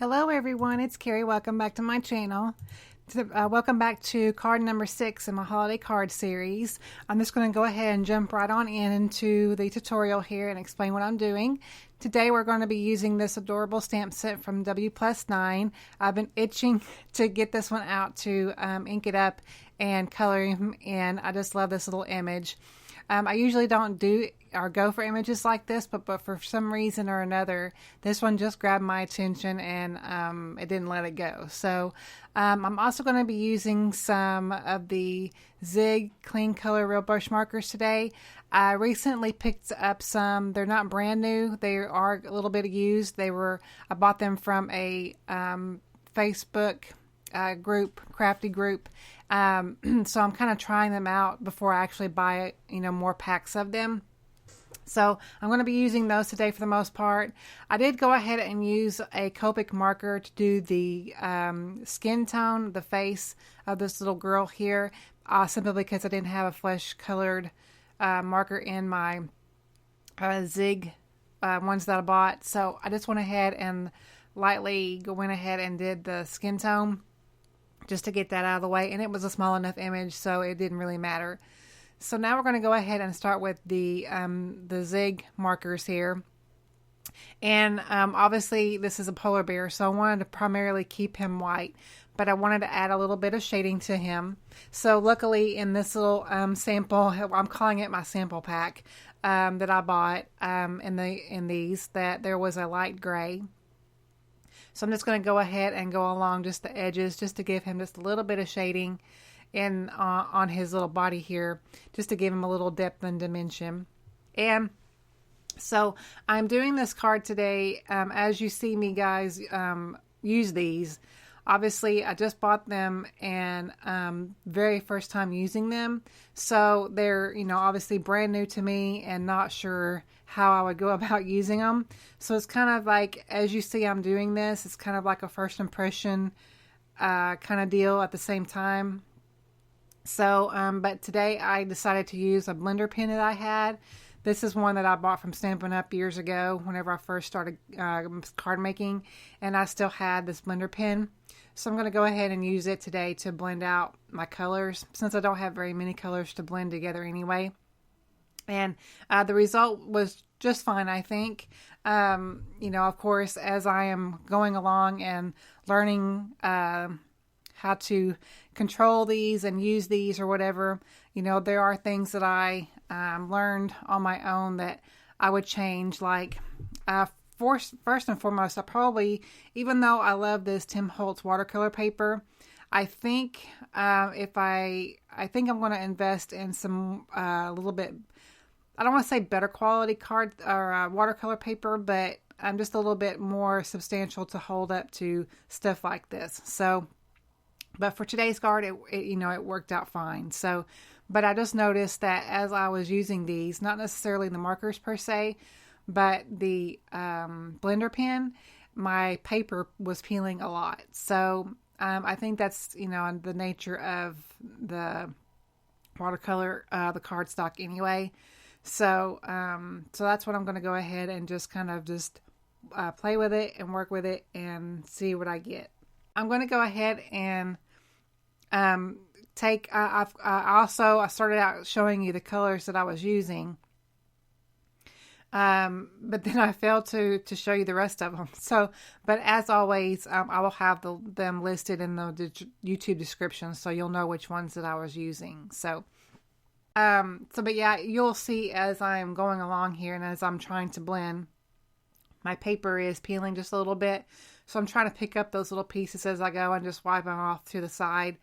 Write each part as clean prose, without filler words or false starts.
Hello everyone, it's Carrie. Welcome back to my channel. Welcome back to card number 6 in my holiday card series. I'm just going to go ahead and jump right on into the tutorial here and explain what I'm doing. Today we're going to be using this adorable stamp set from W+9. I've been itching to get this one out to ink it up and color him in. I just love this little image. I usually don't do or go for images like this, but for some reason or another, this one just grabbed my attention and it didn't let it go. So I'm also going to be using some of the Zig Clean Color Real Brush Markers today. I recently picked up some. They're not brand new. They are a little bit used. I bought them from a Facebook group, crafty group. So I'm kind of trying them out before I actually buy, more packs of them. So I'm going to be using those today for the most part. I did go ahead and use a Copic marker to do the skin tone, the face of this little girl here, simply because I didn't have a flesh colored marker in my Zig ones that I bought. So I just went ahead and lightly went ahead and did the skin tone just to get that out of the way, and it was a small enough image, so it didn't really matter. So now we're going to go ahead and start with the Zig markers here. And obviously this is a polar bear, so I wanted to primarily keep him white, but I wanted to add a little bit of shading to him. So luckily in this little sample, I'm calling it my sample pack that I bought in these, that there was a light gray. So I'm just going to go ahead and go along just the edges just to give him just a little bit of shading in on his little body here, just to give him a little depth and dimension. And so I'm doing this card today as you see me guys use these. Obviously I just bought them and very first time using them, so they're obviously brand new to me and not sure how I would go about using them. So it's kind of like, as you see I'm doing this, it's kind of like a first impression kind of deal at the same time. So but today I decided to use a blender pen that I had. This is one that I bought from Stampin' Up! Years ago whenever I first started card making, and I still had this blender pen. So I'm going to go ahead and use it today to blend out my colors, since I don't have very many colors to blend together anyway. And the result was just fine, I think. Of course, as I am going along and learning how to control these and use these or whatever, there are things that I learned on my own that I would change. Like first and foremost, I probably, even though I love this Tim Holtz watercolor paper, I think I think I'm going to invest in some a little bit, I don't want to say better quality card or watercolor paper, but I'm just a little bit more substantial to hold up to stuff like this. So, but for today's card, it worked out fine. So, but I just noticed that as I was using these, not necessarily the markers per se, but the blender pen, my paper was peeling a lot. So I think that's the nature of the watercolor, the cardstock anyway. So so that's what I'm going to go ahead and just kind of play with it and work with it and see what I get. I'm going to go ahead and I started out showing you the colors that I was using. But then I failed to show you the rest of them. So, but as always, I will have them listed in the YouTube description, so you'll know which ones that I was using. So, but yeah, you'll see as I am going along here and as I'm trying to blend, my paper is peeling just a little bit. So I'm trying to pick up those little pieces as I go and just wipe them off to the side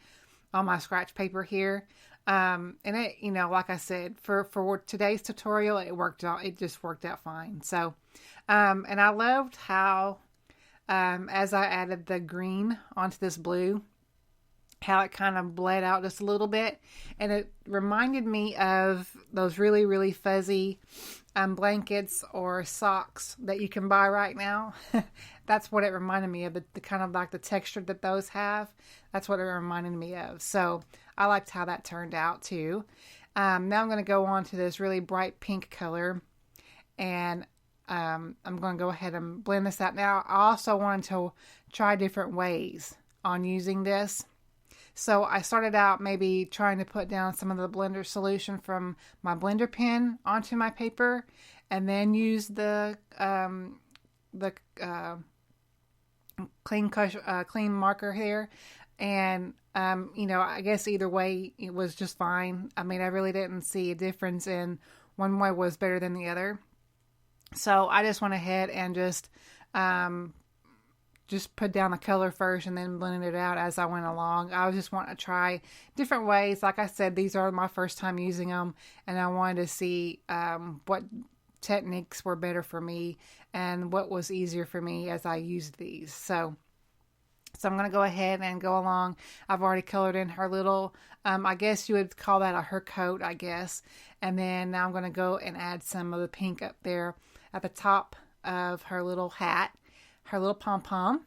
on my scratch paper here. And it, like I said, for today's tutorial, it just worked out fine. So, and I loved how, as I added the green onto this blue, how it kind of bled out just a little bit. And it reminded me of those really, really fuzzy blankets or socks that you can buy right now. That's what it reminded me of, the kind of like the texture that those have. That's what it reminded me of. So I liked how that turned out too. Now I'm going to go on to this really bright pink color, and I'm going to go ahead and blend this out. Now, I also wanted to try different ways on using this. So I started out maybe trying to put down some of the blender solution from my blender pen onto my paper, and then use the clean marker here. And you know, I guess either way it was just fine. I mean, I really didn't see a difference in one way was better than the other. So I just went ahead and just put down the color first and then blended it out as I went along. I just want to try different ways. Like I said, these are my first time using them, and I wanted to see what techniques were better for me and what was easier for me as I used these. So I'm going to go ahead and go along. I've already colored in her little, I guess you would call that her coat, I guess. And then now I'm going to go and add some of the pink up there at the top of her little hat, her little pom-pom.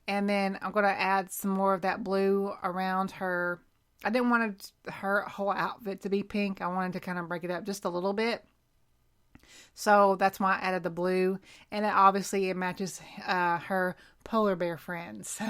And then I'm going to add some more of that blue around her. I didn't want her whole outfit to be pink. I wanted to kind of break it up just a little bit. So that's why I added the blue, and it matches her polar bear friend. So,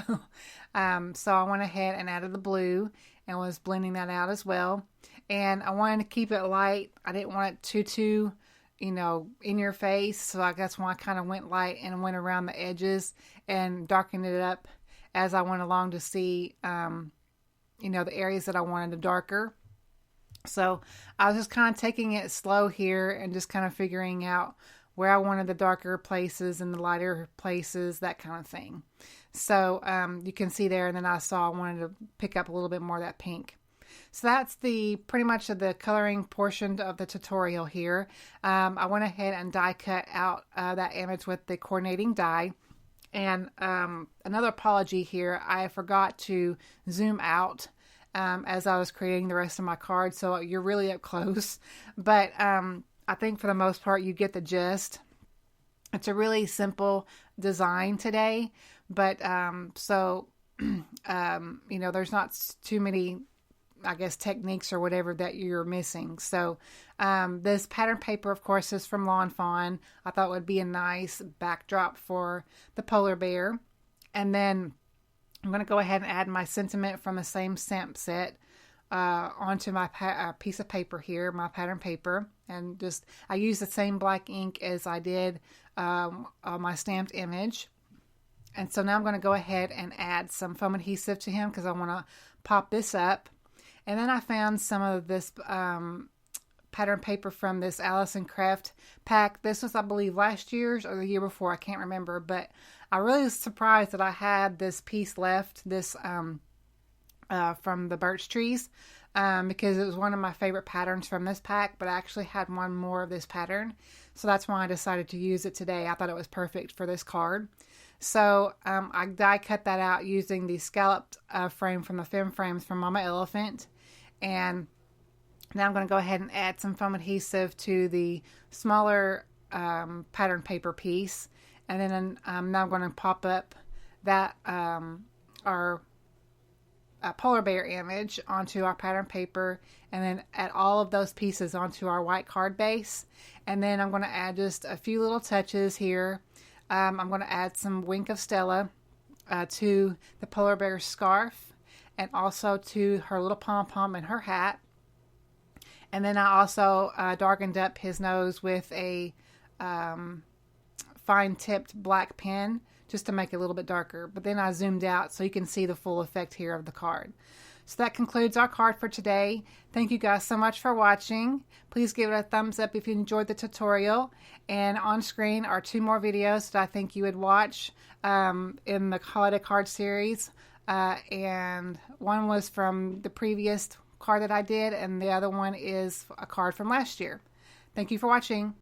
so I went ahead and added the blue and was blending that out as well. And I wanted to keep it light. I didn't want it too, you know, in your face. So that's why I kind of went light and went around the edges and darkened it up as I went along to see, you know, the areas that I wanted to darker. So I was just kind of taking it slow here and just kind of figuring out where I wanted the darker places and the lighter places, that kind of thing. So you can see there, and then I wanted to pick up a little bit more of that pink. So that's pretty much the coloring portion of the tutorial here. I went ahead and die cut out that image with the coordinating die. And another apology here, I forgot to zoom out as I was creating the rest of my card, so you're really up close. But I think for the most part you get the gist. It's a really simple design today, but you know, there's not too many, I guess, techniques or whatever that you're missing. So this pattern paper, of course, is from Lawn Fawn. I thought it would be a nice backdrop for the polar bear. And then I'm going to go ahead and add my sentiment from the same stamp set onto my piece of paper here, my pattern paper. And I use the same black ink as I did my stamped image. And so now I'm going to go ahead and add some foam adhesive to him because I want to pop this up. And then I found some of this pattern paper from this Allison Craft pack. This was, I believe, last year's or the year before. I can't remember, but I really was surprised that I had this piece left, this from the birch trees, because it was one of my favorite patterns from this pack, but I actually had one more of this pattern. So that's why I decided to use it today. I thought it was perfect for this card. So I die cut that out using the scalloped frame from the Fem Frames from Mama Elephant. And now I'm going to go ahead and add some foam adhesive to the smaller pattern paper piece. And then now I'm going to pop up that our polar bear image onto our pattern paper, and then add all of those pieces onto our white card base. And then I'm going to add just a few little touches here. I'm going to add some Wink of Stella to the polar bear scarf, and also to her little pom-pom and her hat. And then I also darkened up his nose with a fine-tipped black pen just to make it a little bit darker. But then I zoomed out so you can see the full effect here of the card. So that concludes our card for today. Thank you guys so much for watching. Please give it a thumbs up if you enjoyed the tutorial. And on screen are 2 more videos that I think you would watch in the holiday card series. And one was from the previous card that I did, and the other one is a card from last year. Thank you for watching.